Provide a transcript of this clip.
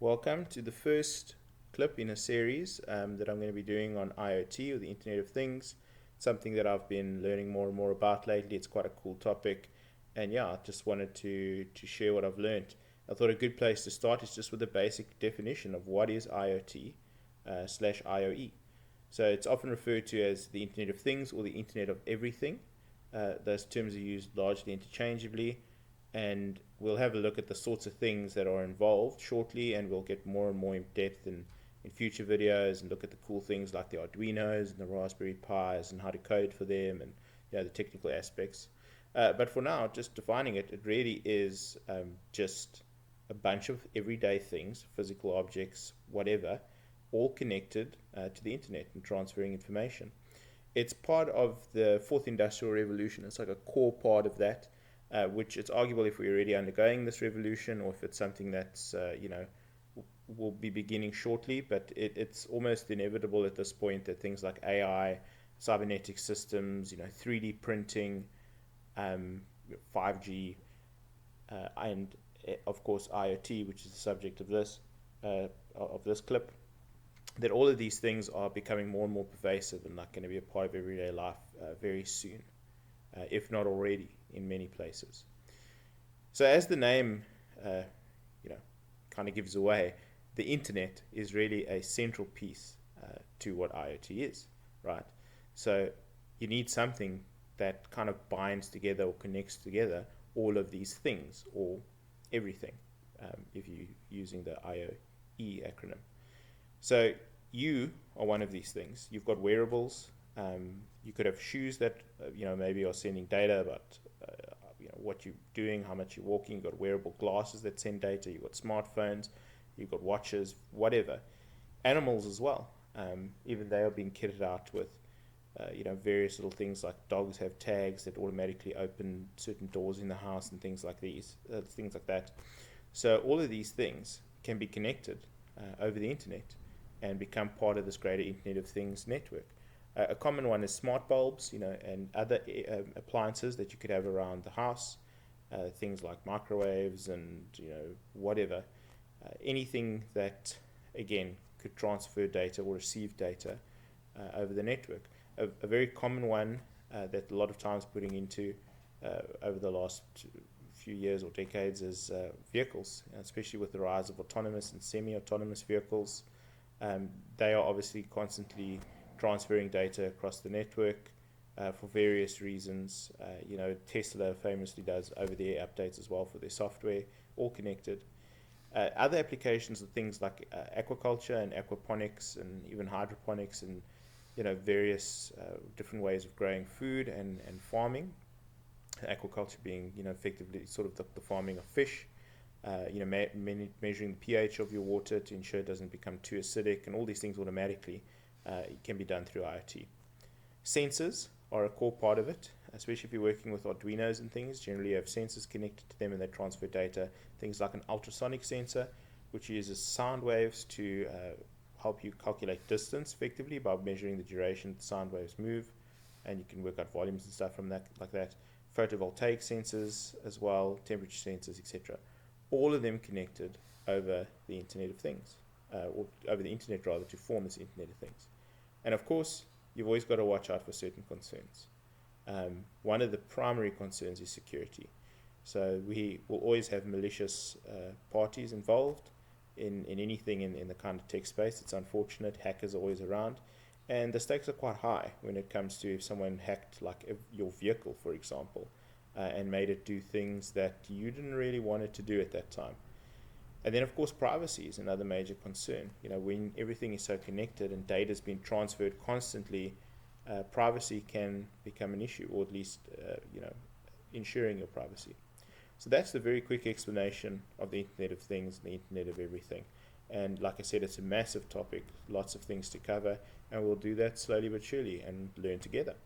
Welcome to the first clip in a series that I'm going to be doing on IoT, or the Internet of Things. Something that I've been learning more and more about lately. It's quite a cool topic, and yeah, I just wanted to share what I've learned. I thought a good place to start is just with a basic definition of what is IoT slash IoE. So it's often referred to as the Internet of Things or the Internet of Everything. Those terms are used largely interchangeably, and we'll have a look at the sorts of things that are involved shortly, and we'll get more and more in depth in future videos and look at the cool things like the Arduinos and the Raspberry Pis and how to code for them, and the technical aspects. But for now, just defining it, it really is just a bunch of everyday things, physical objects, whatever, all connected to the internet and transferring information. It's part of the fourth industrial revolution. It's like a core part of that, which it's arguable if we're already undergoing this revolution or if it's something that's, will be beginning shortly, but it's almost inevitable at this point that things like AI, cybernetic systems, 3D printing, 5G, and of course IoT, which is the subject of this clip, that all of these things are becoming more and more pervasive and like going to be a part of everyday life very soon, if not already in many places. So as the name, kind of gives away, the internet is really a central piece to what IoT is, right? So you need something that kind of binds together or connects together all of these things, or everything, if you're using the IoE acronym. So you are one of these things. You've got wearables. You could have shoes that maybe are sending data about what you're doing, how much you're walking. You've got wearable glasses that send data. You've got smartphones. You've got watches, whatever. Animals as well. Even they are being kitted out with various little things, like dogs have tags that automatically open certain doors in the house and things like things like that. So all of these things can be connected over the internet and become part of this greater Internet of Things network. A common one is smart bulbs, and other appliances that you could have around the house, things like microwaves and whatever, anything that again could transfer data or receive data over the network. A very common one that a lot of times putting into over the last few years or decades is vehicles, especially with the rise of autonomous and semi-autonomous vehicles. They are obviously constantly transferring data across the network for various reasons. Tesla famously does over-the-air updates as well for their software, all connected. Other applications are things like aquaculture and aquaponics and even hydroponics and various different ways of growing food and farming. Aquaculture being effectively sort of the farming of fish. Measuring the pH of your water to ensure it doesn't become too acidic, and all these things automatically can be done through IoT. Sensors are a core part of it, especially if you're working with Arduinos and things. Generally, you have sensors connected to them and they transfer data. Things like an ultrasonic sensor, which uses sound waves to help you calculate distance effectively by measuring the duration the sound waves move, and you can work out volumes and stuff from that, like that. Photovoltaic sensors as well, temperature sensors, etc. All of them connected over the Internet of Things, or over the Internet rather, to form this Internet of Things. And of course, you've always got to watch out for certain concerns. One of the primary concerns is security. So we will always have malicious parties involved in anything in the kind of tech space. It's unfortunate. Hackers are always around. And the stakes are quite high when it comes to if someone hacked your vehicle, for example, and made it do things that you didn't really want it to do at that time. And then, of course, privacy is another major concern. When everything is so connected and data is being transferred constantly, privacy can become an issue, or at least, ensuring your privacy. So that's the very quick explanation of the Internet of Things, the Internet of Everything. And like I said, it's a massive topic, lots of things to cover, and we'll do that slowly but surely and learn together.